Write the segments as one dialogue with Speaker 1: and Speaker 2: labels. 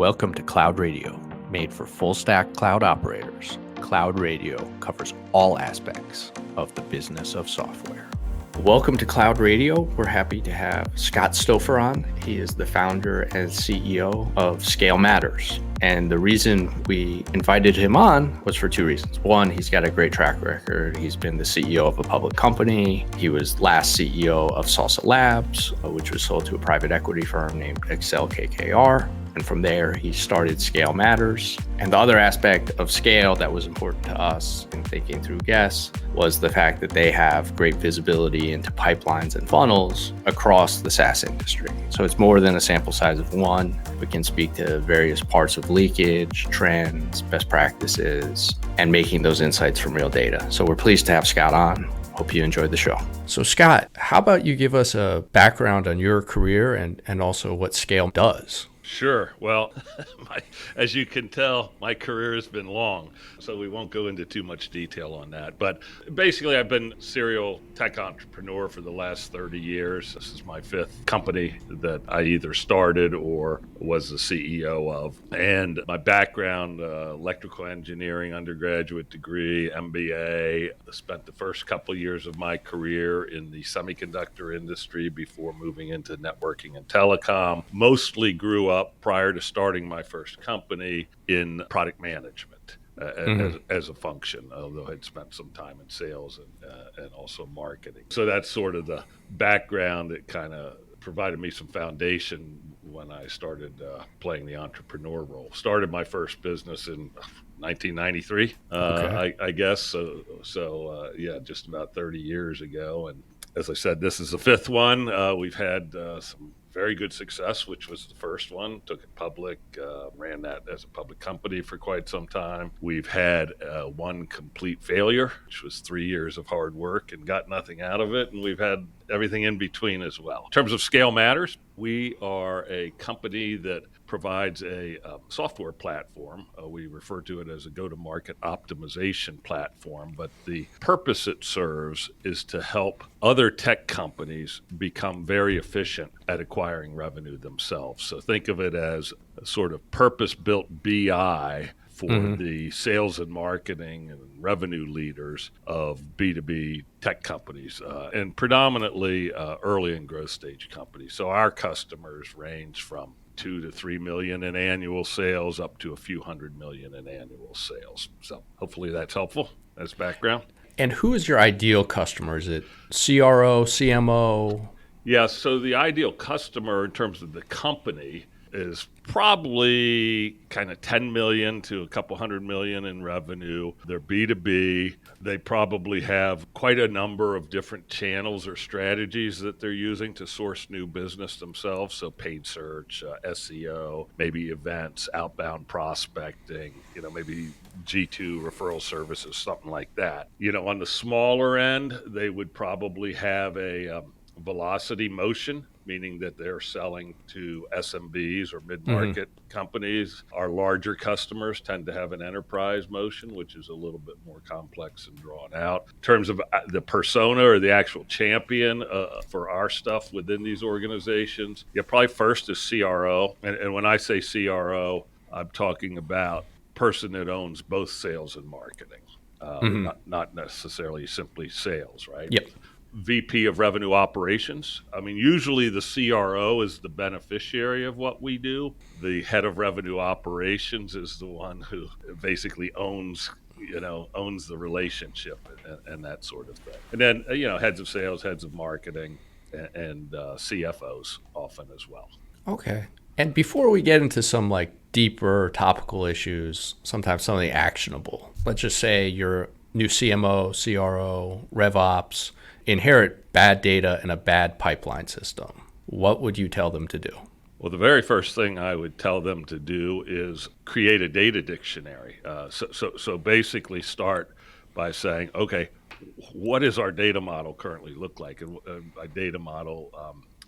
Speaker 1: Welcome to Cloud Radio, made for full-stack cloud operators. Cloud Radio covers all aspects of the business of software. Welcome to Cloud Radio. We're happy to have Scott Stouffer on. He is the founder and CEO of ScaleMatters. And the reason we invited him on was for two reasons. One, he's got a great track record. He's been the CEO of a public company. He was last CEO of Salsa Labs, which was sold to a private equity firm named Excel KKR. And from there, he started ScaleMatters. And the other aspect of Scale that was important to us in thinking through guests was the fact that they have great visibility into pipelines and funnels across the SaaS industry. So it's more than a sample size of one. We can speak to various parts of leakage, trends, best practices, and making those insights from real data. So we're pleased to have Scott on. Hope you enjoyed the show. So Scott, how about you give us a background on your career and also what Scale does?
Speaker 2: Sure. Well, as you can tell, my career has been long, so we won't go into too much detail on that. But basically, I've been a serial tech entrepreneur for the last 30 years. This is my fifth company that I either started or was the CEO of. And my background, electrical engineering, undergraduate degree, MBA. Spent the first couple years of my career in the semiconductor industry before moving into networking and telecom. Mostly grew up prior to starting my first company in product management as a function, although I'd spent some time in sales and also marketing. So that's sort of the background that kind of provided me some foundation when I started playing the entrepreneur role. Started my first business in 1993, I guess. So yeah, just about 30 years ago. And as I said, this is the fifth one. We've had some very good success, which was the first one. Took it public, ran that as a public company for quite some time. We've had one complete failure, which was 3 years of hard work and got nothing out of it. And we've had everything in between as well. In terms of ScaleMatters, we are a company that provides a software platform. We refer to it as a go-to-market optimization platform, but the purpose it serves is to help other tech companies become very efficient at acquiring revenue themselves. So think of it as a sort of purpose-built BI for the sales and marketing and revenue leaders of B2B tech companies, and predominantly early and growth stage companies. So our customers range from 2 to 3 million in annual sales up to a few hundred million in annual sales. So hopefully that's helpful as background.
Speaker 1: And who is your ideal customer? Is it CRO, CMO?
Speaker 2: Yeah, so the ideal customer in terms of the company is probably kind of 10 million to a couple hundred million in revenue. They're B2B. They probably have quite a number of different channels or strategies that they're using to source new business themselves. So paid search, SEO, maybe events, outbound prospecting, maybe G2 referral services, something like that. On the smaller end, they would probably have a velocity motion, meaning that they're selling to SMBs or mid-market companies. Our larger customers tend to have an enterprise motion, which is a little bit more complex and drawn out. In terms of the persona or the actual champion for our stuff within these organizations, probably first is CRO. And when I say CRO, I'm talking about person that owns both sales and marketing, not necessarily simply sales, right?
Speaker 1: Yep.
Speaker 2: VP of Revenue Operations. I mean, usually the CRO is the beneficiary of what we do. The head of Revenue Operations is the one who basically owns the relationship and that sort of thing. And then, heads of sales, heads of marketing, and CFOs often as well.
Speaker 1: Okay. And before we get into some deeper topical issues, sometimes something actionable, let's just say you're new CMO, CRO, RevOps, inherit bad data and a bad pipeline system. What would you tell them to do?
Speaker 2: Well, the very first thing I would tell them to do is create a data dictionary. So basically start by saying, okay, what does our data model currently look like? And by data model,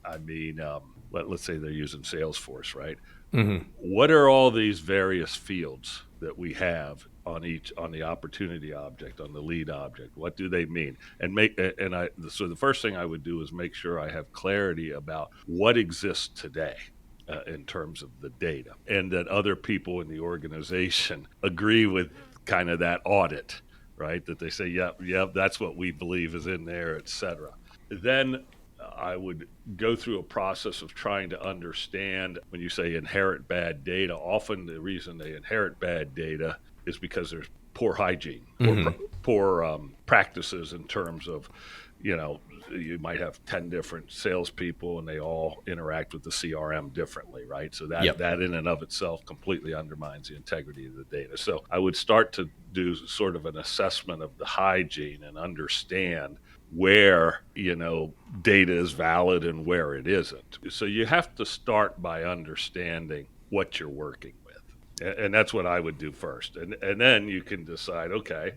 Speaker 2: I mean, let's say they're using Salesforce, right? What are all these various fields that we have on the opportunity object, on the lead object? What do they mean? So the first thing I would do is make sure I have clarity about what exists today. in terms of the data, and that other people in the organization agree with kind of that audit, right? That they say, yeah, that's what we believe is in there, et cetera. Then I would go through a process of trying to understand when you say inherit bad data. Often the reason they inherit bad data is because there's poor hygiene, poor practices in terms of, you might have 10 different salespeople and they all interact with the CRM differently, right? So that in and of itself completely undermines the integrity of the data. So I would start to do sort of an assessment of the hygiene and understand where, data is valid and where it isn't. So you have to start by understanding what you're working with. And that's what I would do first. And then you can decide, okay,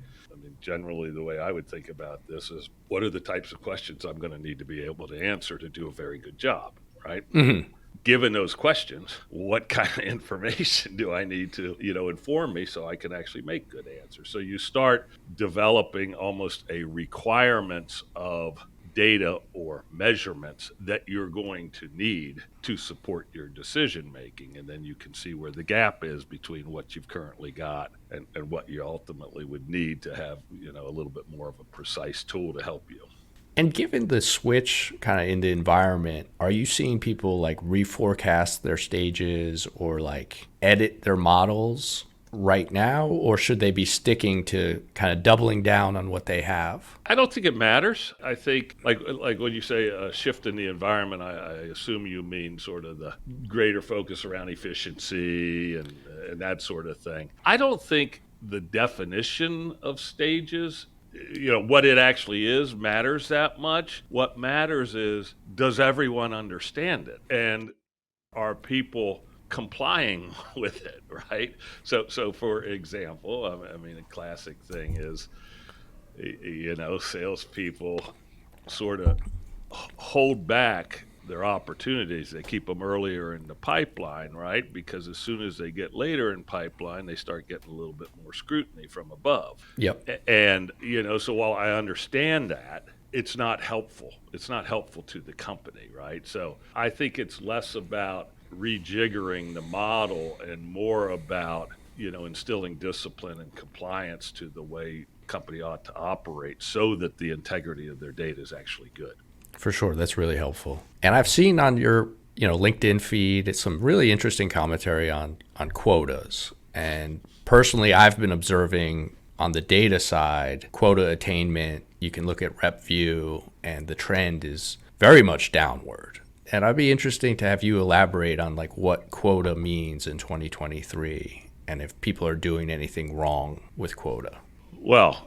Speaker 2: generally the way I would think about this is what are the types of questions I'm going to need to be able to answer to do a very good job, right? Mm-hmm. Given those questions, what kind of information do I need to, inform me so I can actually make good answers? So you start developing almost a requirements of data or measurements that you're going to need to support your decision making. And then you can see where the gap is between what you've currently got and what you ultimately would need to have, a little bit more of a precise tool to help you.
Speaker 1: And given the switch kind of in the environment, are you seeing people like reforecast their stages or like edit their models right now, or should they be sticking to kind of doubling down on what they have?
Speaker 2: I don't think it matters. I think like when you say a shift in the environment, I assume you mean sort of the greater focus around efficiency and that sort of thing. I don't think the definition of stages, what it actually is matters that much. What matters is, does everyone understand it? And are people complying with it, right? So for example, a classic thing is, salespeople sort of hold back their opportunities. They keep them earlier in the pipeline, right? Because as soon as they get later in pipeline, they start getting a little bit more scrutiny from above.
Speaker 1: Yep.
Speaker 2: And, so while I understand that, it's not helpful. It's not helpful to the company, right? So I think it's less about rejiggering the model and more about, instilling discipline and compliance to the way company ought to operate so that the integrity of their data is actually good.
Speaker 1: For sure. That's really helpful. And I've seen on your, LinkedIn feed, it's some really interesting commentary on quotas. And personally, I've been observing on the data side, quota attainment, you can look at RepView and the trend is very much downward. And I'd be interesting to have you elaborate on like what quota means in 2023 and if people are doing anything wrong with quota.
Speaker 2: Well,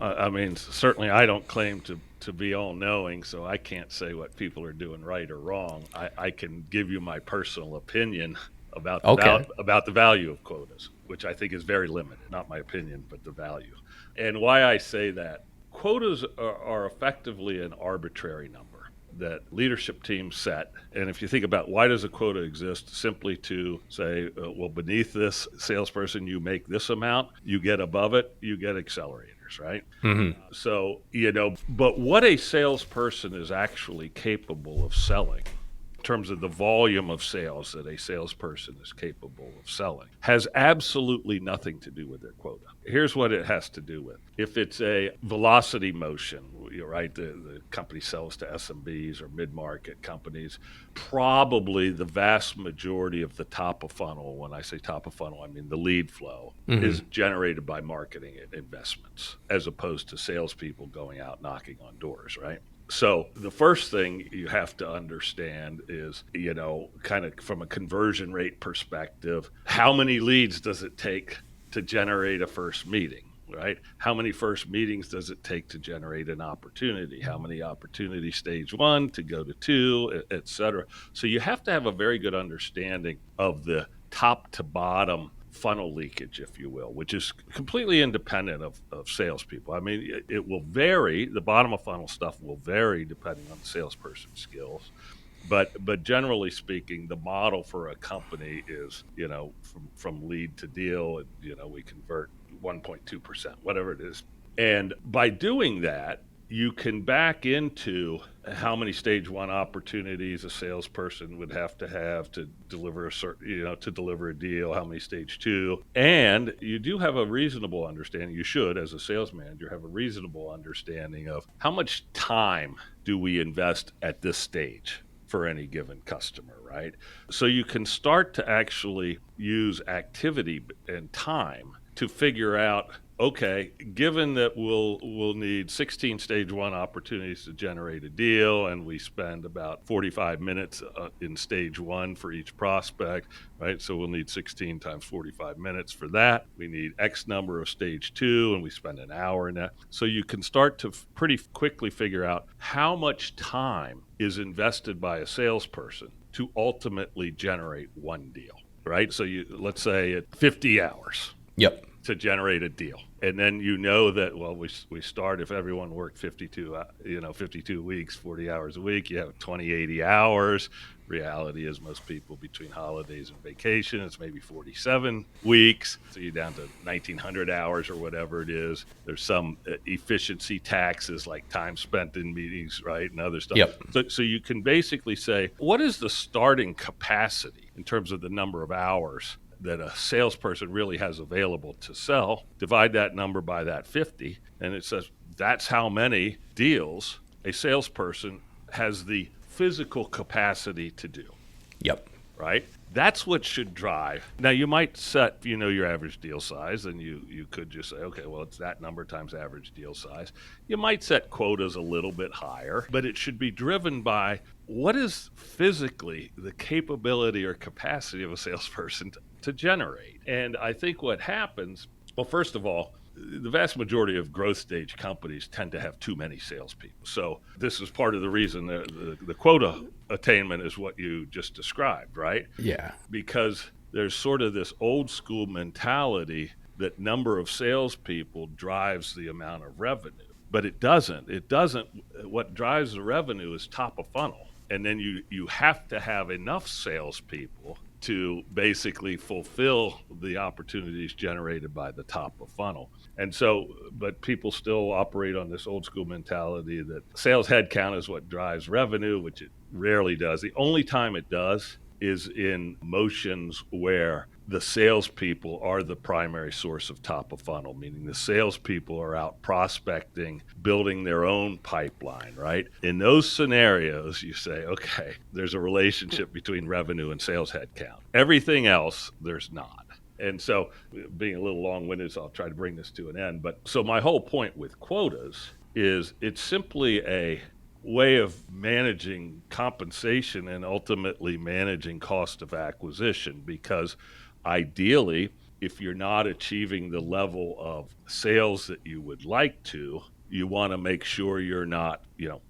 Speaker 2: certainly I don't claim to be all-knowing, so I can't say what people are doing right or wrong. I can give you my personal opinion about the value of quotas, which I think is very limited. Not my opinion, but the value. And why I say that, quotas are effectively an arbitrary number that leadership teams set. And if you think about why does a quota exist, simply to say, well, beneath this salesperson, you make this amount, you get above it, you get accelerators, right? Mm-hmm. So, but what a salesperson is actually capable of selling in terms of the volume of sales that a salesperson is capable of selling has absolutely nothing to do with their quota. Here's what it has to do with. If it's a velocity motion, right, the company sells to SMBs or mid-market companies, probably the vast majority of the top of funnel, when I say top of funnel, I mean the lead flow, is generated by marketing investments as opposed to salespeople going out knocking on doors, right? So the first thing you have to understand is, kind of from a conversion rate perspective, how many leads does it take to generate a first meeting, right? How many first meetings does it take to generate an opportunity? How many opportunities stage 1 to go to 2, et cetera? So you have to have a very good understanding of the top to bottom funnel leakage, if you will, which is completely independent of salespeople. It will vary. The bottom of funnel stuff will vary depending on the salesperson's skills. But generally speaking, the model for a company is, from lead to deal, and, we convert 1.2%, whatever it is. And by doing that, you can back into how many stage one opportunities a salesperson would have to deliver a certain, to deliver a deal, how many stage two. And you do have a reasonable understanding, you should, as a sales manager, have a reasonable understanding of how much time do we invest at this stage for any given customer, right? So you can start to actually use activity and time to figure out, okay, given that we'll need 16 stage one opportunities to generate a deal, and we spend about 45 minutes in stage one for each prospect, right? So we'll need 16 times 45 minutes for that. We need X number of stage two, and we spend an hour in that. So you can start to pretty quickly figure out how much time is invested by a salesperson to ultimately generate one deal, right? So let's say at 50 hours.
Speaker 1: Yep.
Speaker 2: To generate a deal. And then that, well, we start, if everyone worked 52 weeks, 40 hours a week, you have 80 hours. Reality is most people between holidays and vacation, it's maybe 47 weeks. So you're down to 1,900 hours or whatever it is. There's some efficiency taxes like time spent in meetings, right? And other stuff.
Speaker 1: Yep.
Speaker 2: So you can basically say, what is the starting capacity in terms of the number of hours that a salesperson really has available to sell, divide that number by that 50, and it says that's how many deals a salesperson has the physical capacity to do.
Speaker 1: Yep.
Speaker 2: Right? That's what should drive. Now, you might set, your average deal size, and you could just say, okay, well, it's that number times average deal size. You might set quotas a little bit higher, but it should be driven by what is physically the capability or capacity of a salesperson to generate. And I think what happens, well, first of all, the vast majority of growth stage companies tend to have too many salespeople. So this is part of the reason the quota attainment is what you just described, right?
Speaker 1: Yeah. Because
Speaker 2: there's sort of this old school mentality that number of salespeople drives the amount of revenue. But it doesn't. What drives the revenue is top of funnel. And then you have to have enough salespeople to basically fulfill the opportunities generated by the top of funnel. And so, but people still operate on this old school mentality that sales headcount is what drives revenue, which it rarely does. The only time it does is in motions where the salespeople are the primary source of top of funnel, meaning the salespeople are out prospecting, building their own pipeline, right? In those scenarios, you say, okay, there's a relationship between revenue and sales headcount. Everything else, there's not. And so, being a little long-winded, so I'll try to bring this to an end. But so my whole point with quotas is it's simply a way of managing compensation and ultimately managing cost of acquisition, because ideally, if you're not achieving the level of sales that you would like to, you want to make sure you're not,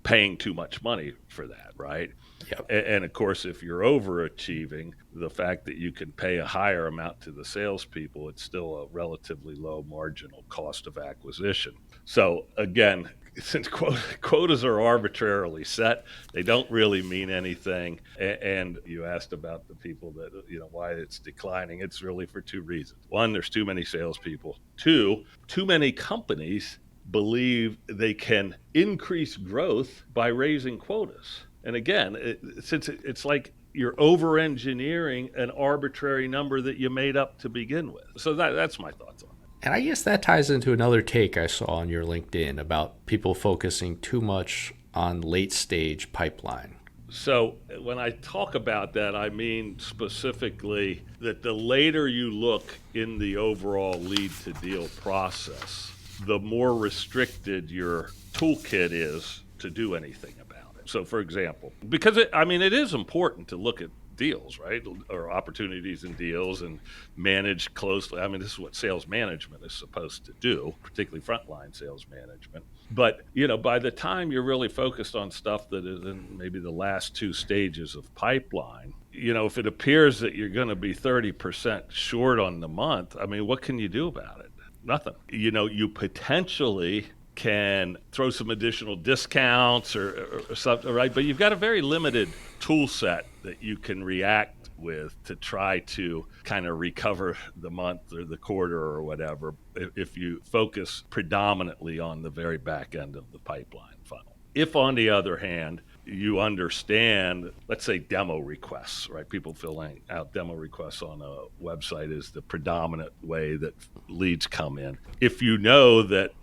Speaker 2: paying too much money for that, right?
Speaker 1: Yep.
Speaker 2: And of course, if you're overachieving, the fact that you can pay a higher amount to the salespeople, it's still a relatively low marginal cost of acquisition. So again, since quotas are arbitrarily set, they don't really mean anything. And you asked about the people that, why it's declining. It's really for two reasons. One, there's too many salespeople. Two, too many companies believe they can increase growth by raising quotas. And again, since it's like you're over-engineering an arbitrary number that you made up to begin with. So that's my thoughts on it.
Speaker 1: And I guess that ties into another take I saw on your LinkedIn about people focusing too much on late-stage pipeline.
Speaker 2: So when I talk about that, I mean specifically that the later you look in the overall lead-to-deal process, the more restricted your toolkit is to do anything about it. So, for example, because it is important to look at deals, right? Or opportunities in deals and manage closely. This is what sales management is supposed to do, particularly frontline sales management. But, by the time you're really focused on stuff that is in maybe the last two stages of pipeline, if it appears that you're going to be 30% short on the month, what can you do about it? Nothing. You potentially can throw some additional discounts or something, right? But you've got a very limited tool set that you can react with to try to kind of recover the month or the quarter or whatever if you focus predominantly on the very back end of the pipeline funnel. If, on the other hand, you understand, let's say, demo requests, right? People filling out demo requests on a website is the predominant way that leads come in. If you know that,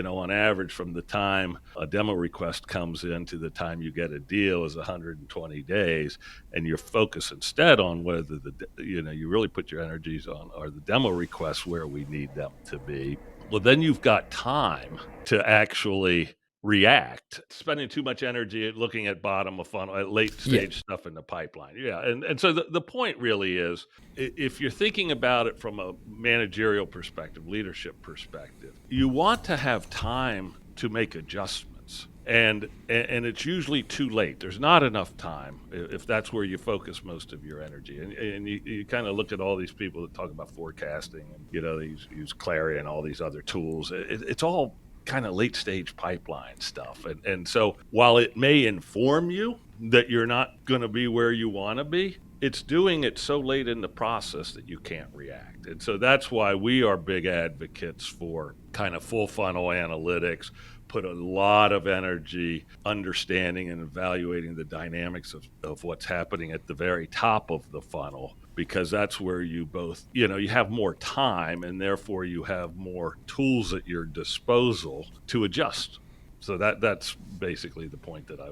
Speaker 2: on average, from the time a demo request comes in to the time you get a deal is 120 days, and you're focused instead on whether you really put your energies on are the demo requests where we need them to be. Well, then you've got time to actually react. Spending too much energy at looking at bottom of funnel, at late stage stuff in the pipeline. Yeah. And so the point really is, if you're thinking about it from a managerial perspective, leadership perspective, you want to have time to make adjustments. And it's usually too late. There's not enough time if that's where you focus most of your energy. And you kind of look at all these people that talk about forecasting and, they use Clary and all these other tools. It's all kind of late stage pipeline stuff. And so while it may inform you that you're not going to be where you want to be, it's doing it so late in the process that you can't react. And so that's why we are big advocates for kind of full funnel analytics, put a lot of energy understanding and evaluating the dynamics of what's happening at the very top of the funnel, because that's where you both, you have more time and therefore you have more tools at your disposal to adjust. So that's basically the point that I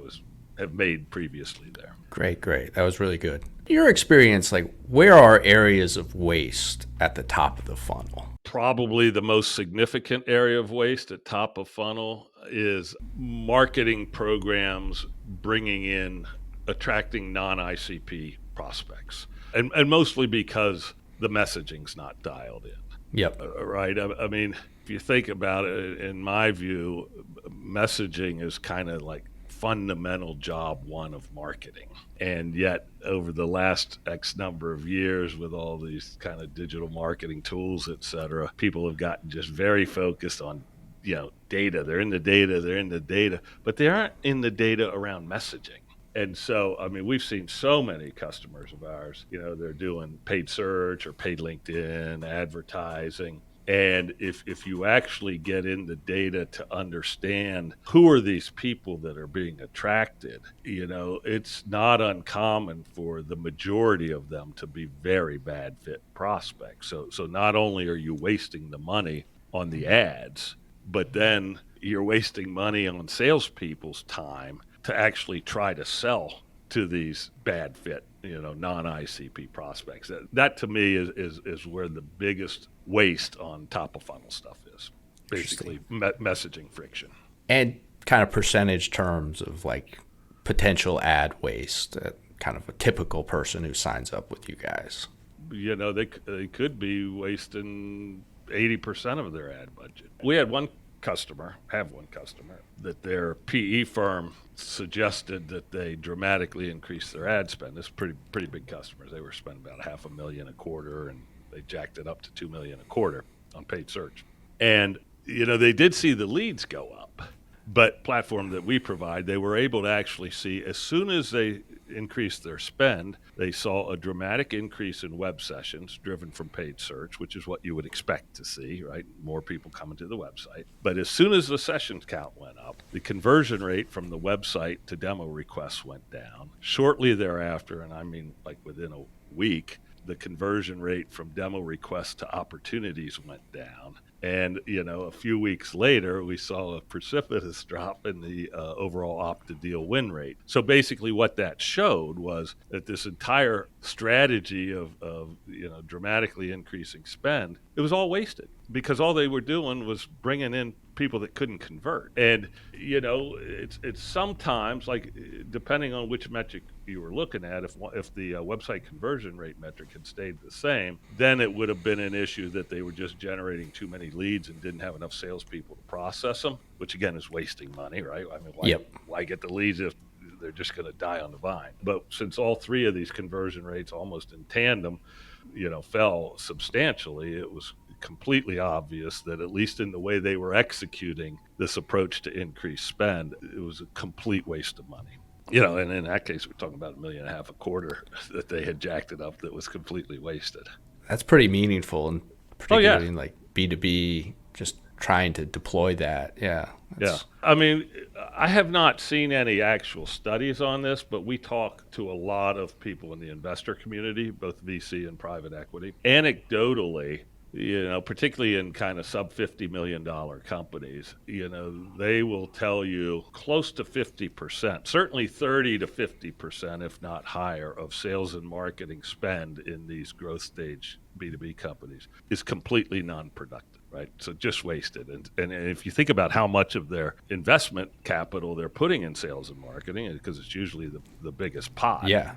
Speaker 2: have made previously there.
Speaker 1: Great. That was really good. Your experience, where are areas of waste at the top of the funnel?
Speaker 2: Probably the most significant area of waste at top of funnel is marketing programs attracting non-ICP prospects. And mostly because the messaging's not dialed in.
Speaker 1: Yep.
Speaker 2: Right. I mean, if you think about it, in my view, messaging is kind of like fundamental job one of marketing. And yet over the last X number of years with all these kind of digital marketing tools, et cetera, people have gotten just very focused on, data. They're in the data, but they aren't in the data around messaging. And so, I mean, we've seen so many customers of ours, they're doing paid search or paid LinkedIn advertising. And if you actually get in the data to understand who are these people that are being attracted, it's not uncommon for the majority of them to be very bad fit prospects. So not only are you wasting the money on the ads, but then you're wasting money on salespeople's time to actually try to sell to these bad fit, non-ICP prospects. That to me is where the biggest waste on top of funnel stuff is. Basically messaging friction.
Speaker 1: And kind of percentage terms of potential ad waste, kind of a typical person who signs up with you guys.
Speaker 2: They could be wasting 80% of their ad budget. We had one customer that their PE firm suggested that they dramatically increase their ad spend. This is pretty big customers. They were spending about $500,000 a quarter, and they jacked it up to $2 million a quarter on paid search. And they did see the leads go up, but platform that we provide, they were able to actually see as soon as they increased their spend, they saw a dramatic increase in web sessions driven from paid search, which is what you would expect to see, right? More people coming to the website. But as soon as the sessions count went up, the conversion rate from the website to demo requests went down. Shortly thereafter, and I mean within a week, the conversion rate from demo requests to opportunities went down. And, a few weeks later, we saw a precipitous drop in the overall opt-to-deal win rate. So basically what that showed was that this entire strategy of dramatically increasing spend, it was all wasted because all they were doing was bringing in people that couldn't convert. And, it's sometimes depending on which metric you were looking at, if the website conversion rate metric had stayed the same, then it would have been an issue that they were just generating too many leads and didn't have enough salespeople to process them, which again is wasting money, right? I mean, why get the leads if they're just going to die on the vine? But since all three of these conversion rates almost in tandem, fell substantially, it was completely obvious that at least in the way they were executing this approach to increase spend, it was a complete waste of money. And in that case, we're talking about $1.5 million a quarter that they had jacked it up that was completely wasted.
Speaker 1: That's pretty meaningful, and
Speaker 2: Oh yeah,
Speaker 1: particularly in like B2B, just trying to deploy that. Yeah.
Speaker 2: yeah. I mean, I have not seen any actual studies on this, but we talk to a lot of people in the investor community, both VC and private equity. Anecdotally, particularly in kind of sub $50 million companies, they will tell you close to 50%, certainly 30 to 50%, if not higher, of sales and marketing spend in these growth stage B2B companies is completely non-productive. Right. So just wasted. And if you think about how much of their investment capital they're putting in sales and marketing, because it's usually the biggest pot.
Speaker 1: Yeah.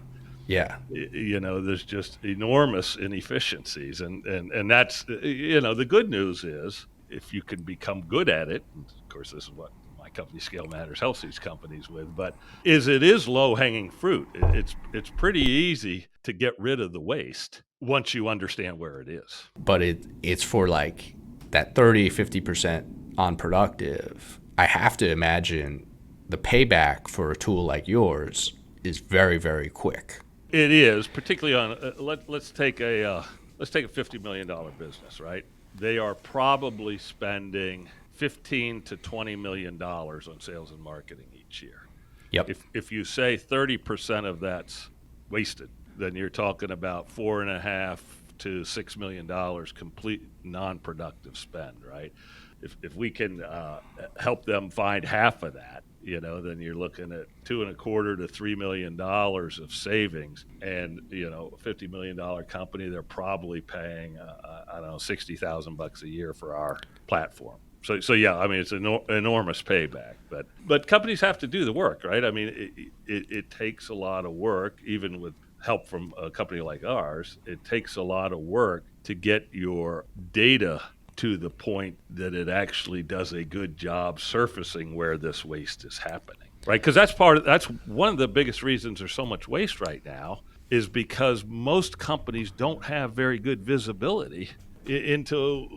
Speaker 1: Yeah.
Speaker 2: There's just enormous inefficiencies. And that's, the good news is if you can become good at it, and of course, this is what my company ScaleMatters helps these companies with, but it is low hanging fruit. It's pretty easy to get rid of the waste once you understand where it is.
Speaker 1: But it's for like that 30-50% unproductive. I have to imagine the payback for a tool like yours is very, very quick.
Speaker 2: It is, particularly on let's take a $50 million business, right? They are probably spending $15 to $20 million on sales and marketing each year.
Speaker 1: Yep.
Speaker 2: If you say 30% of that's wasted, then you're talking about $4.5 to $6 million complete non-productive spend, right? If we can help them find half of that, then you're looking at $2.25 to $3 million of savings, and a $50 million company, they're probably paying I don't know, $60,000 a year for our platform. So yeah, I mean, it's an enormous payback, but companies have to do the work, right? I mean, it takes a lot of work, even with help from a company like ours. It takes a lot of work to get your data to the point that it actually does a good job surfacing where this waste is happening, right? Because that's one of the biggest reasons there's so much waste right now, is because most companies don't have very good visibility into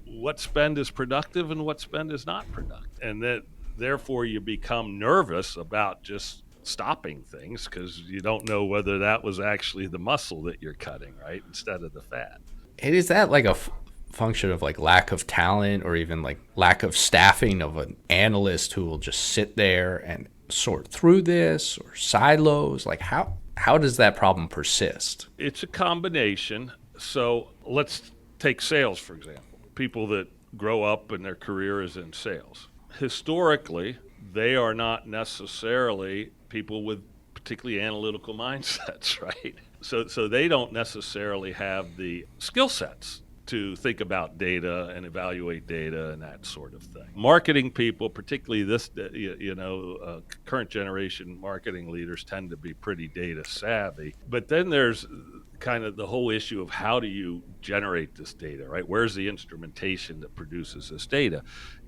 Speaker 2: what spend is productive and what spend is not productive, and that therefore you become nervous about just stopping things because you don't know whether that was actually the muscle that you're cutting, right, instead of the fat.
Speaker 1: And is that like a function of like lack of talent, or even like lack of staffing of an analyst who will just sit there and sort through this, or silos? Like how does that problem persist?
Speaker 2: It's a combination. So let's take sales, for example. People that grow up and their career is in sales. Historically, they are not necessarily people with particularly analytical mindsets, right? So they don't necessarily have the skill sets to think about data and evaluate data and that sort of thing. Marketing people, particularly this, current generation marketing leaders tend to be pretty data savvy. But then there's kind of the whole issue of how do you generate this data, right? Where's the instrumentation that produces this data?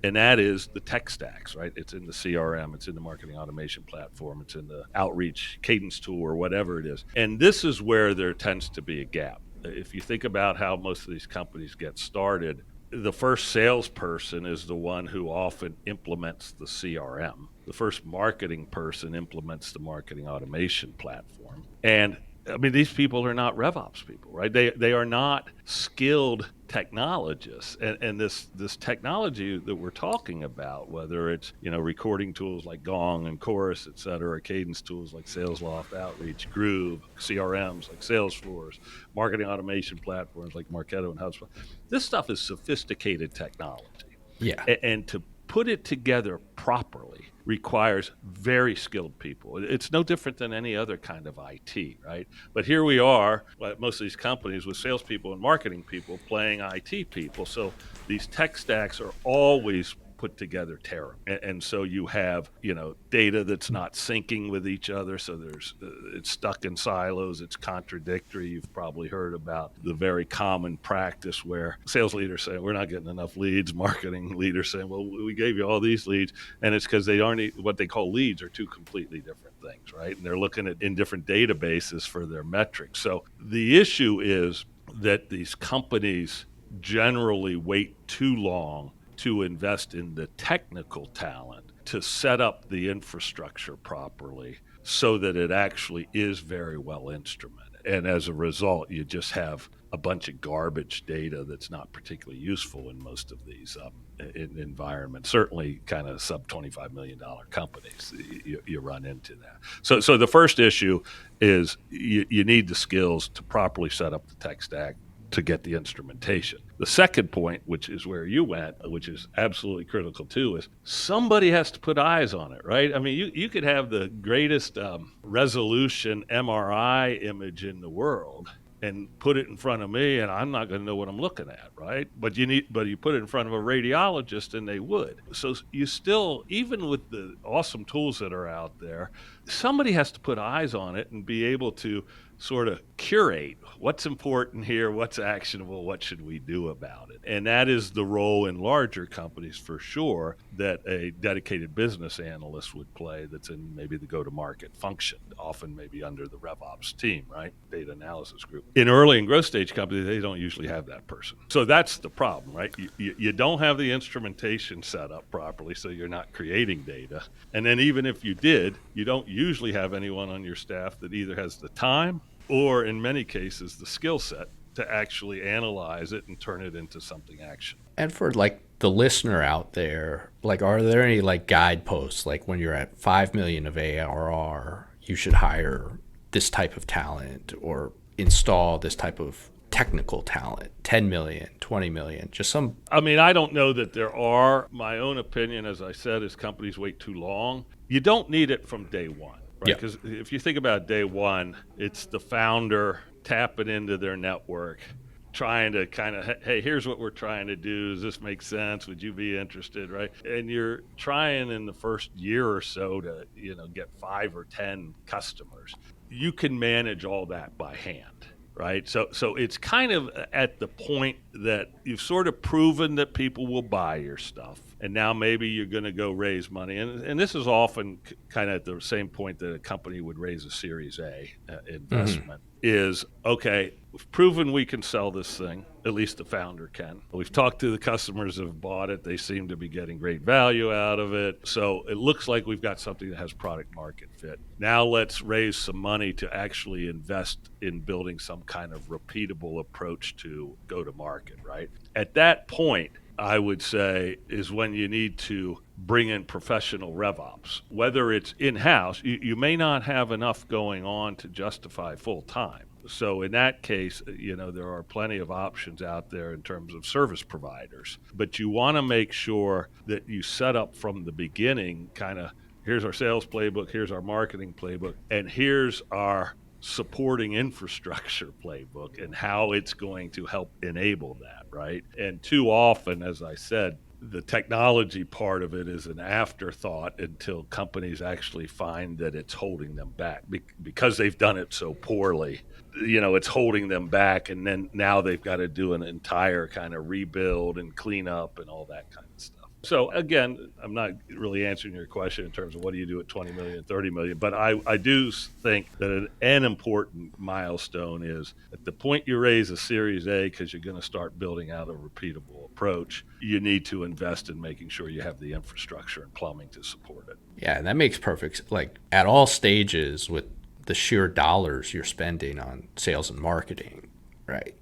Speaker 2: And that is the tech stacks, right? It's in the CRM, it's in the marketing automation platform, it's in the outreach cadence tool, or whatever it is. And this is where there tends to be a gap. If you think about how most of these companies get started, the first salesperson is the one who often implements the CRM. The first marketing person implements the marketing automation platform. And I mean, these people are not RevOps people, right? They are not skilled technologists. And this technology that we're talking about, whether it's, recording tools like Gong and Chorus, et cetera, cadence tools like SalesLoft, Outreach, Groove, CRMs like Salesforce, marketing automation platforms like Marketo and HubSpot. This stuff is sophisticated technology.
Speaker 1: Yeah.
Speaker 2: And to put it together properly requires very skilled people. It's no different than any other kind of IT, right? But here we are, most of these companies with salespeople and marketing people playing IT people. So these tech stacks are always put together terrible. And so you have, data that's not syncing with each other. So it's stuck in silos. It's contradictory. You've probably heard about the very common practice where sales leaders say, we're not getting enough leads. Marketing leaders saying, well, we gave you all these leads. And it's because they aren't, what they call leads are two completely different things, right? And they're looking at in different databases for their metrics. So the issue is that these companies generally wait too long to invest in the technical talent to set up the infrastructure properly so that it actually is very well instrumented. And as a result, you just have a bunch of garbage data that's not particularly useful in most of these environments. Certainly kind of sub $25 million companies, you run into that. So the first issue is you need the skills to properly set up the tech stack to get the instrumentation. The second point, which is where you went, which is absolutely critical too, is somebody has to put eyes on it, right? I mean, you could have the greatest resolution MRI image in the world and put it in front of me, and I'm not going to know what I'm looking at, right? But you put it in front of a radiologist, and they would. So you still, even with the awesome tools that are out there, somebody has to put eyes on it and be able to sort of curate what's important here, what's actionable, what should we do about it. And that is the role in larger companies for sure that a dedicated business analyst would play that's in maybe the go-to-market function, often maybe under the RevOps team, right? Data analysis group. In early and growth stage companies, they don't usually have that person. So that's the problem, right? You don't have the instrumentation set up properly, so you're not creating data. And then even if you did, you don't usually have anyone on your staff that either has the time or in many cases the skill set to actually analyze it and turn it into something actionable.
Speaker 1: And for like the listener out there, like, are there any like guideposts, like when you're at 5 million of ARR, you should hire this type of talent or install this type of technical talent, 10 million, 20 million, just some?
Speaker 2: I mean, I don't know that there are. My own opinion, as I said, is companies wait too long. You don't need it from day one. Right, because if you think about day one, it's the founder tapping into their network, trying to kind of, hey, here's what we're trying to do. Does this make sense? Would you be interested, right? And you're trying in the first year or so to, get 5 or 10 customers. You can manage all that by hand, right? So it's kind of at the point that you've sort of proven that people will buy your stuff. And now maybe you're going to go raise money. And this is often kind of at the same point that a company would raise a Series A investment is, okay, we've proven we can sell this thing, at least the founder can. We've talked to the customers who have bought it. They seem to be getting great value out of it. So it looks like we've got something that has product market fit. Now let's raise some money to actually invest in building some kind of repeatable approach to go to market, right? At that point, I would say, is when you need to bring in professional RevOps. Whether it's in-house, you may not have enough going on to justify full-time. So in that case, there are plenty of options out there in terms of service providers. But you want to make sure that you set up from the beginning kind of, here's our sales playbook, here's our marketing playbook, and here's our supporting infrastructure playbook and how it's going to help enable that, right? And too often, as I said, the technology part of it is an afterthought until companies actually find that it's holding them back because they've done it so poorly. It's holding them back, and then now they've got to do an entire kind of rebuild and clean up and all that kind of stuff. So again, I'm not really answering your question in terms of what do you do at 20 million, 30 million, but I do think that an important milestone is at the point you raise a Series A, because you're going to start building out a repeatable approach, you need to invest in making sure you have the infrastructure and plumbing to support it.
Speaker 1: Yeah, and that makes perfect, like at all stages with the sheer dollars you're spending on sales and marketing, right?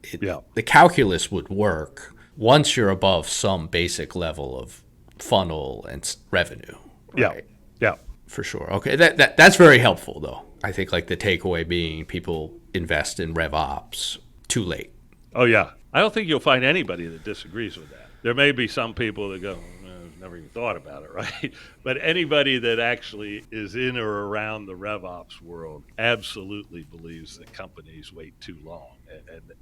Speaker 1: The calculus would work once you're above some basic level of funnel and revenue, right?
Speaker 2: Yeah,
Speaker 1: for sure. Okay, that's very helpful though. I think like the takeaway being people invest in RevOps too late.
Speaker 2: Oh yeah, I don't think you'll find anybody that disagrees with that. There may be some people that go, never even thought about it, right? But anybody that actually is in or around the RevOps world absolutely believes that companies wait too long.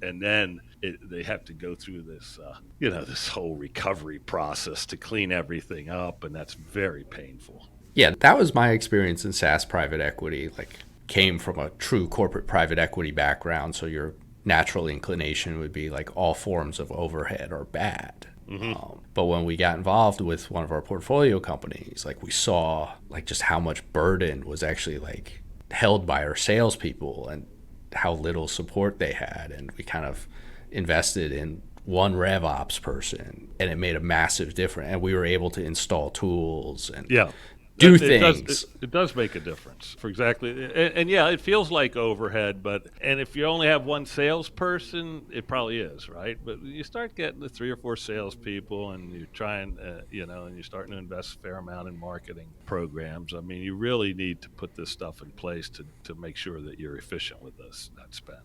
Speaker 2: And then they have to go through this, this whole recovery process to clean everything up, and that's very painful.
Speaker 1: Yeah, that was my experience in SaaS private equity. Like, came from a true corporate private equity background, so your natural inclination would be like all forms of overhead are bad. Mm-hmm. But when we got involved with one of our portfolio companies, like we saw like just how much burden was actually like held by our salespeople and how little support they had. And we kind of invested in one RevOps person, and it made a massive difference. And we were able to install tools and do
Speaker 2: It does.
Speaker 1: things.
Speaker 2: It does make a difference for exactly, and yeah, it feels like overhead. And if you only have one salesperson, it probably is, right? But you start getting the 3 or 4 salespeople, and you're trying, and you're starting to invest a fair amount in marketing programs. I mean, you really need to put this stuff in place to make sure that you're efficient with that spend.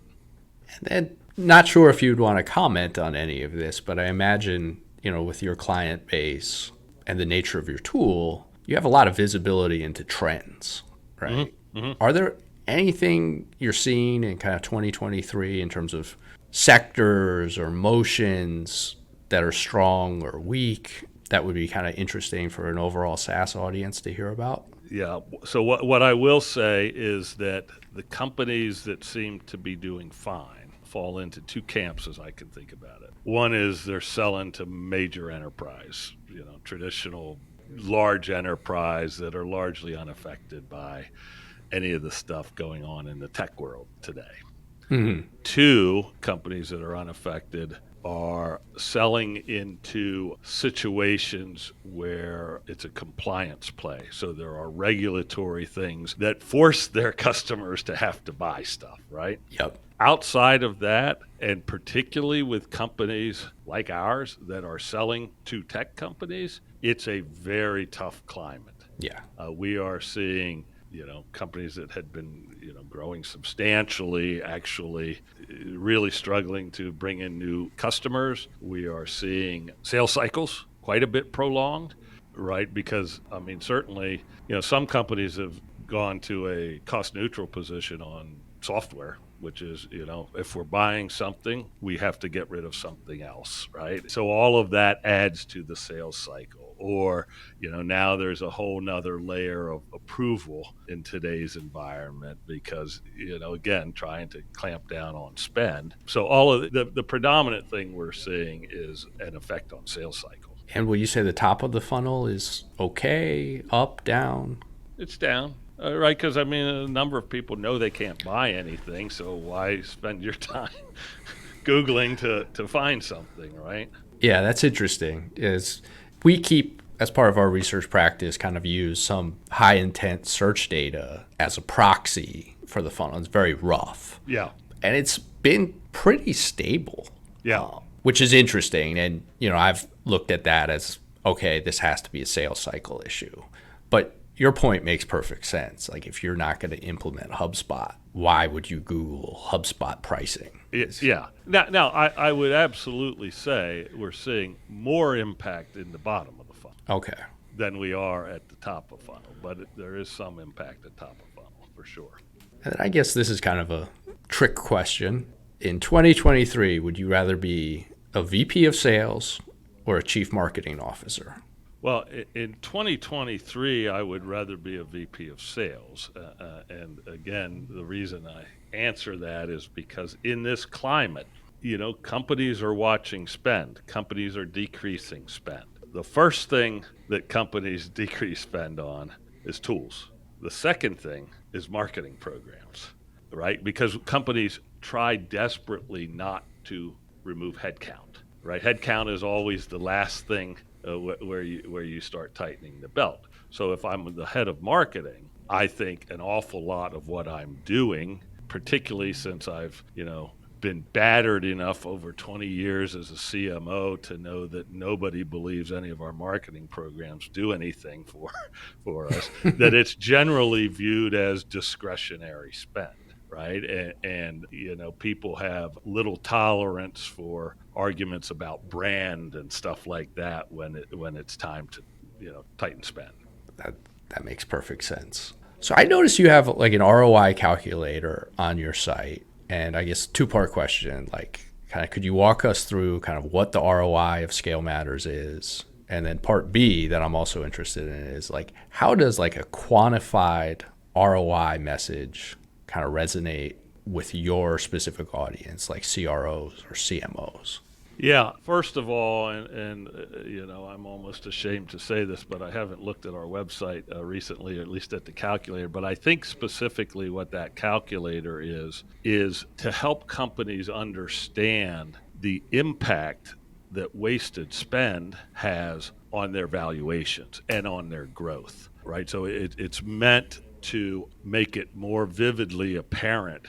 Speaker 1: And not sure if you'd want to comment on any of this, but I imagine, with your client base and the nature of your tool, you have a lot of visibility into trends, right?
Speaker 2: Mm-hmm. Mm-hmm.
Speaker 1: Are there anything you're seeing in kind of 2023 in terms of sectors or motions that are strong or weak that would be kind of interesting for an overall SaaS audience to hear about?
Speaker 2: Yeah. So what I will say is that the companies that seem to be doing fine fall into 2 camps as I can think about it. One is they're selling to major enterprise, traditional large enterprise that are largely unaffected by any of the stuff going on in the tech world today.
Speaker 1: Mm-hmm.
Speaker 2: 2 companies that are unaffected are selling into situations where it's a compliance play. So there are regulatory things that force their customers to have to buy stuff, right?
Speaker 1: Yep.
Speaker 2: Outside of that, and particularly with companies like ours that are selling to tech companies, it's a very tough climate.
Speaker 1: Yeah.
Speaker 2: We are seeing companies that had been, growing substantially, actually really struggling to bring in new customers. We are seeing sales cycles quite a bit prolonged, right? Because, certainly, some companies have gone to a cost neutral position on software, which is, if we're buying something, we have to get rid of something else, right? So all of that adds to the sales cycle. Or, now there's a whole nother layer of approval in today's environment because, again, trying to clamp down on spend. So all of the predominant thing we're seeing is an effect on sales cycle.
Speaker 1: And will you say the top of the funnel is okay, up, down?
Speaker 2: It's down. Right, because a number of people know they can't buy anything, so why spend your time Googling to find something, right?
Speaker 1: Yeah, that's interesting. Is we keep, as part of our research practice, kind of use some high intent search data as a proxy for the funnel. It's very rough.
Speaker 2: Yeah.
Speaker 1: And it's been pretty stable.
Speaker 2: Yeah.
Speaker 1: Which is interesting. And, I've looked at that as, okay, this has to be a sales cycle issue. But your point makes perfect sense. Like, if you're not going to implement HubSpot, why would you Google HubSpot pricing?
Speaker 2: Yeah. Now, I would absolutely say we're seeing more impact in the bottom of the funnel.
Speaker 1: Okay.
Speaker 2: Than we are at the top of funnel, but there is some impact at top of funnel for sure.
Speaker 1: And I guess this is kind of a trick question. In 2023, would you rather be a VP of sales or a chief marketing officer?
Speaker 2: Well, in 2023, I would rather be a VP of sales. And again, the reason I answer that is because in this climate, companies are watching spend. Companies are decreasing spend. The first thing that companies decrease spend on is tools. The second thing is marketing programs, right? Because companies try desperately not to remove headcount, right? Headcount is always the last thing where you start tightening the belt. So if I'm the head of marketing, I think an awful lot of what I'm doing, particularly since I've, been battered enough over 20 years as a CMO to know that nobody believes any of our marketing programs do anything for us, that it's generally viewed as discretionary spend. Right. And people have little tolerance for arguments about brand and stuff like that when it's time to, tighten spend.
Speaker 1: That makes perfect sense. So I noticed you have like an ROI calculator on your site. And I guess 2-part question, like kind of could you walk us through kind of what the ROI of ScaleMatters is? And then part B that I'm also interested in is like, how does like a quantified ROI message kind of resonate with your specific audience, like CROs or CMOs?
Speaker 2: Yeah, first of all, and I'm almost ashamed to say this, but I haven't looked at our website recently, at least at the calculator. But I think specifically what that calculator is to help companies understand the impact that wasted spend has on their valuations and on their growth. right? So it's meant to make it more vividly apparent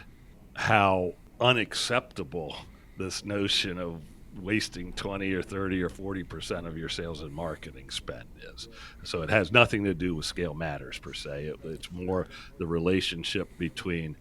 Speaker 2: how unacceptable this notion of wasting 20 or 30 or 40% of your sales and marketing spend is. So it has nothing to do with ScaleMatters per se. It's more the relationship between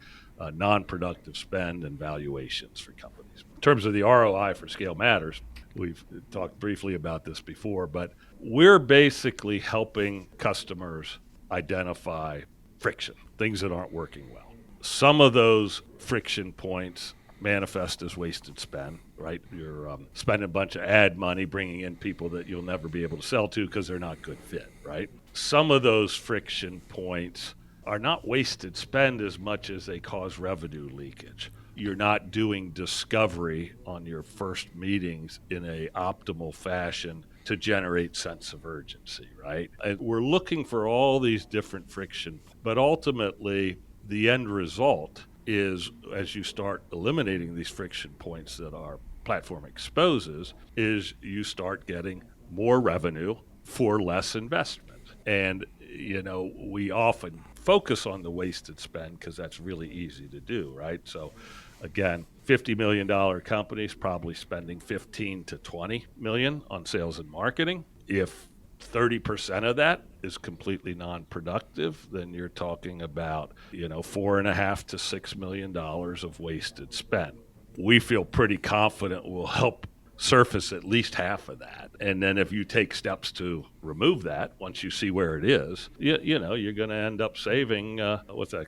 Speaker 2: non-productive spend and valuations for companies. In terms of the ROI for ScaleMatters, we've talked briefly about this before, but we're basically helping customers identify friction, things that aren't working well. Some of those friction points manifest as wasted spend, right? You're spending a bunch of ad money bringing in people that you'll never be able to sell to because they're not good fit, right? Some of those friction points are not wasted spend as much as they cause revenue leakage. You're not doing discovery on your first meetings in a optimal fashion to generate sense of urgency, right? And we're looking for all these different friction, but ultimately the end result is, as you start eliminating these friction points that our platform exposes, is you start getting more revenue for less investment. And, we often focus on the wasted spend because that's really easy to do, right? So again, $50 million companies probably spending 15 to 20 million on sales and marketing. If 30% of that is completely non-productive, then you're talking about, $4.5 to $6 million of wasted spend. We feel pretty confident we'll help surface at least half of that. And then if you take steps to remove that, once you see where it is, you're going to end up saving, a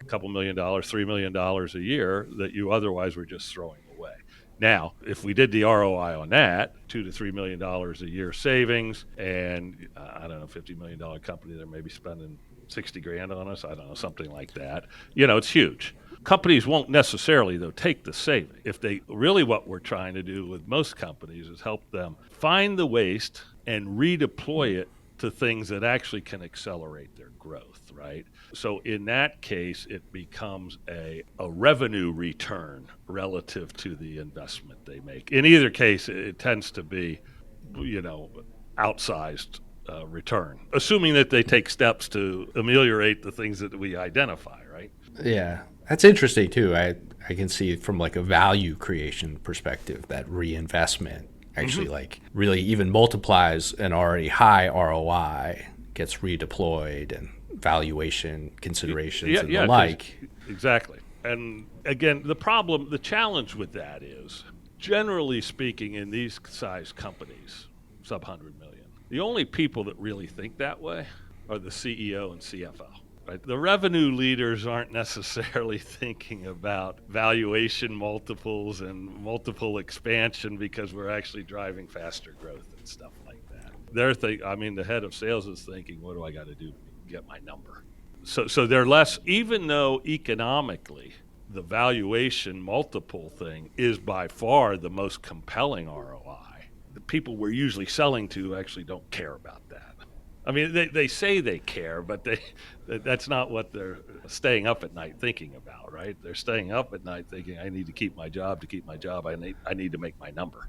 Speaker 2: couple $1 million, $3 million a year that you otherwise were just throwing away. Now, if we did the ROI on that, $2 to $3 million a year savings, and $50 million company, they're maybe spending 60 grand on us, something like that. It's huge. Companies won't necessarily, though, take the saving. What we're trying to do with most companies is help them find the waste and redeploy it to things that actually can accelerate their growth, right? So in that case, it becomes a revenue return relative to the investment they make. In either case, it tends to be, outsized return, assuming that they take steps to ameliorate the things that we identify, right?
Speaker 1: Yeah, that's interesting too. I can see from like a value creation perspective that reinvestment actually really even multiplies an already high ROI, gets redeployed, and valuation considerations and the like.
Speaker 2: Exactly. And again, the challenge with that is, generally speaking, in these size companies, sub 100 million, the only people that really think that way are the CEO and CFO. Right? The revenue leaders aren't necessarily thinking about valuation multiples and multiple expansion because we're actually driving faster growth and stuff like that. The head of sales is thinking, what do I got to do to get my number? So they're less, even though economically the valuation multiple thing is by far the most compelling ROI, the people we're usually selling to actually don't care about that. They say they care, but that's not what they're staying up at night thinking about, right? They're staying up at night thinking, I need to keep my job. To keep my job, I need to make my number.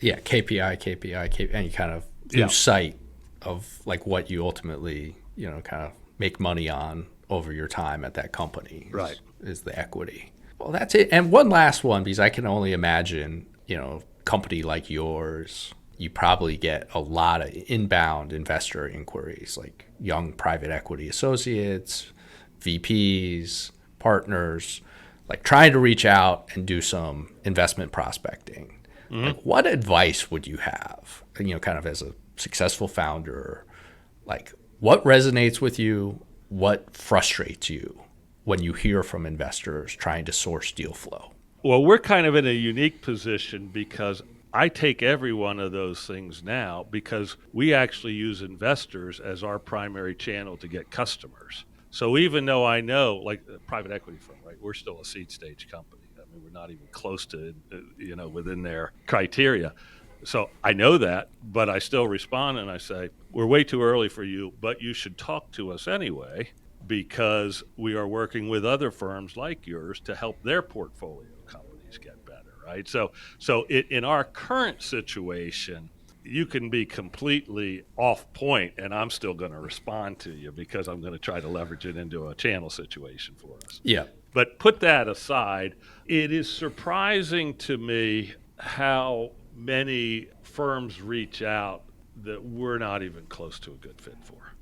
Speaker 1: Yeah, KPI, and you kind of lose sight of like what you ultimately, kind of make money on over your time at that company.
Speaker 2: Right.
Speaker 1: Is the equity. Well, that's it. And one last one, because I can only imagine, company like yours, you probably get a lot of inbound investor inquiries, like young private equity associates, VPs, partners, like trying to reach out and do some investment prospecting. Mm-hmm. Like, what advice would you have, kind of as a successful founder? Like, what resonates with you? What frustrates you when you hear from investors trying to source deal flow?
Speaker 2: Well, we're kind of in a unique position because I take every one of those things now because we actually use investors as our primary channel to get customers. So even though I know, like a private equity firm, right, we're still a seed stage company. We're not even close to, within their criteria. So I know that, but I still respond and I say, we're way too early for you, but you should talk to us anyway because we are working with other firms like yours to help their portfolio companies get better, right? So in our current situation, you can be completely off point and I'm still going to respond to you because I'm going to try to leverage it into a channel situation for us.
Speaker 1: Yeah.
Speaker 2: But put that aside, it is surprising to me how many firms reach out that we're not even close to a good fit for.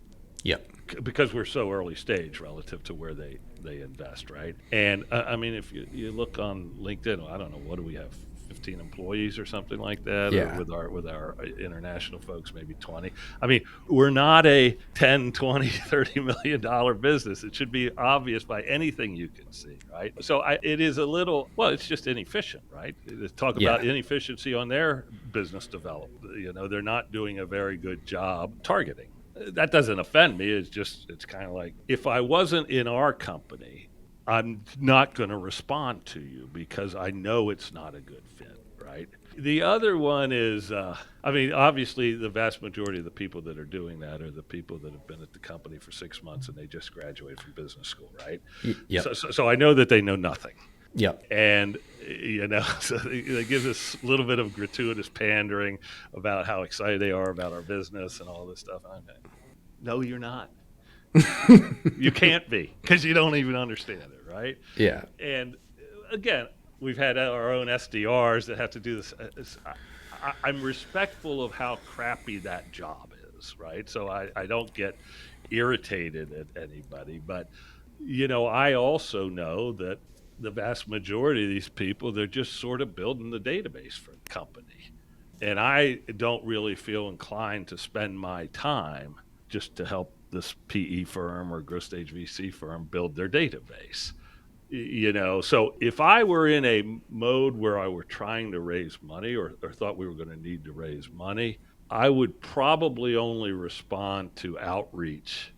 Speaker 1: Yep.
Speaker 2: Because we're so early stage relative to where they invest, right? And I mean, if you look on LinkedIn, I don't know, what do we have, 15 employees or something like that?
Speaker 1: Yeah.
Speaker 2: Or with our international folks, maybe 20. I mean, we're not a 10, 20, $30 million business. It should be obvious by anything you can see, right? So it is a little, well, it's just inefficient, right? Talk about inefficiency on their business development. They're not doing a very good job targeting. That doesn't offend me. It's kind of like, if I wasn't in our company, I'm not going to respond to you because I know it's not a good fit, right? The other one is, obviously the vast majority of the people that are doing that are the people that have been at the company for 6 months and they just graduated from business school, right?
Speaker 1: Yep.
Speaker 2: So I know that they know nothing.
Speaker 1: Yep.
Speaker 2: And, so they give this little bit of gratuitous pandering about how excited they are about our business and all this stuff. No, you're not. You can't be, because you don't even understand it, right?
Speaker 1: Yeah.
Speaker 2: And again, we've had our own SDRs that have to do this. I'm respectful of how crappy that job is, right? So I don't get irritated at anybody. But, I also know that the vast majority of these people, they're just sort of building the database for the company. And I don't really feel inclined to spend my time just to help this PE firm or growth stage VC firm build their database. So if I were in a mode where I were trying to raise money or thought we were going to need to raise money, I would probably only respond to outreach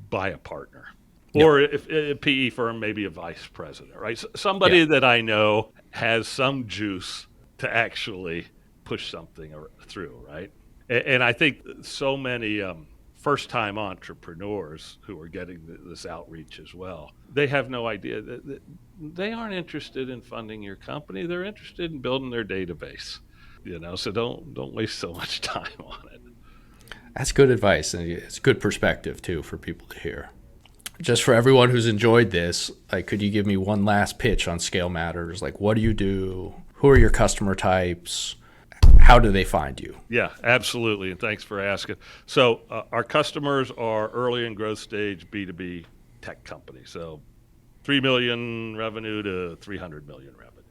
Speaker 2: by a partner. Yep. Or if a PE firm, maybe a vice president, right? So somebody that I know has some juice to actually push something through, right? And I think so many first-time entrepreneurs who are getting this outreach as well, they have no idea that they aren't interested in funding your company. They're interested in building their database, so don't waste so much time on it.
Speaker 1: That's good advice, and it's good perspective too for people to hear. Just for everyone who's enjoyed this, could you give me one last pitch on ScaleMatters? What do you do? Who are your customer types? How do they find you?
Speaker 2: Yeah, absolutely. And thanks for asking. So our customers are early and growth stage B2B tech companies. So 3 million revenue to 300 million revenue.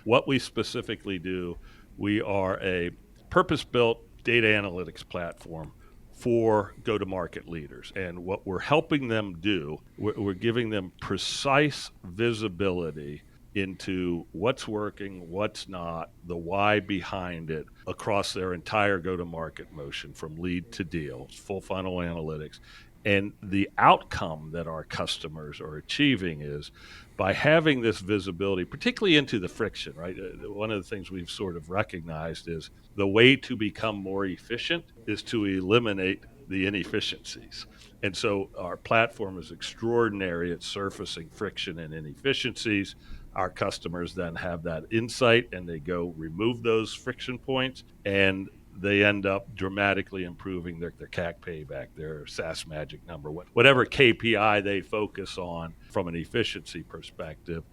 Speaker 2: What we specifically do, we are a purpose-built data analytics platform for go-to-market leaders. And what we're helping them do, we're giving them precise visibility into what's working, what's not, the why behind it across their entire go-to-market motion from lead to deal, full funnel analytics. And the outcome that our customers are achieving is by having this visibility, particularly into the friction, right? One of the things we've sort of recognized is the way to become more efficient is to eliminate the inefficiencies. And so our platform is extraordinary at surfacing friction and inefficiencies. Our customers then have that insight and they go remove those friction points and they end up dramatically improving their CAC payback, their SaaS magic number, whatever KPI they focus on from an efficiency perspective.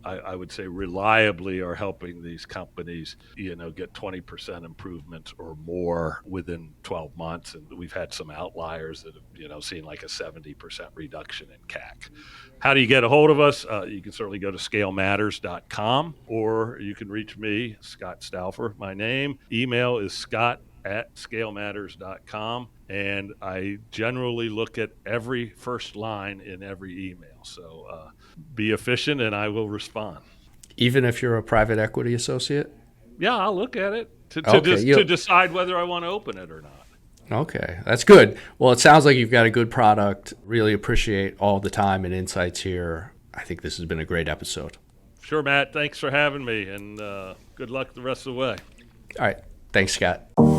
Speaker 2: I would say reliably are helping these companies, get 20% improvements or more within 12 months. And we've had some outliers that have, seen like a 70% reduction in CAC. How do you get a hold of us? You can certainly go to ScaleMatters.com or you can reach me, Scott Stouffer, my name. Email is scott@ScaleMatters.com. And I generally look at every first line in every email. So be efficient and I will respond.
Speaker 1: Even if you're a private equity associate?
Speaker 2: Yeah, I'll look at it to decide whether I want to open it or not.
Speaker 1: Okay, that's good. Well, it sounds like you've got a good product. Really appreciate all the time and insights here. I think this has been a great episode.
Speaker 2: Sure, Matt. Thanks for having me and good luck the rest of the way.
Speaker 1: All right. Thanks, Scott.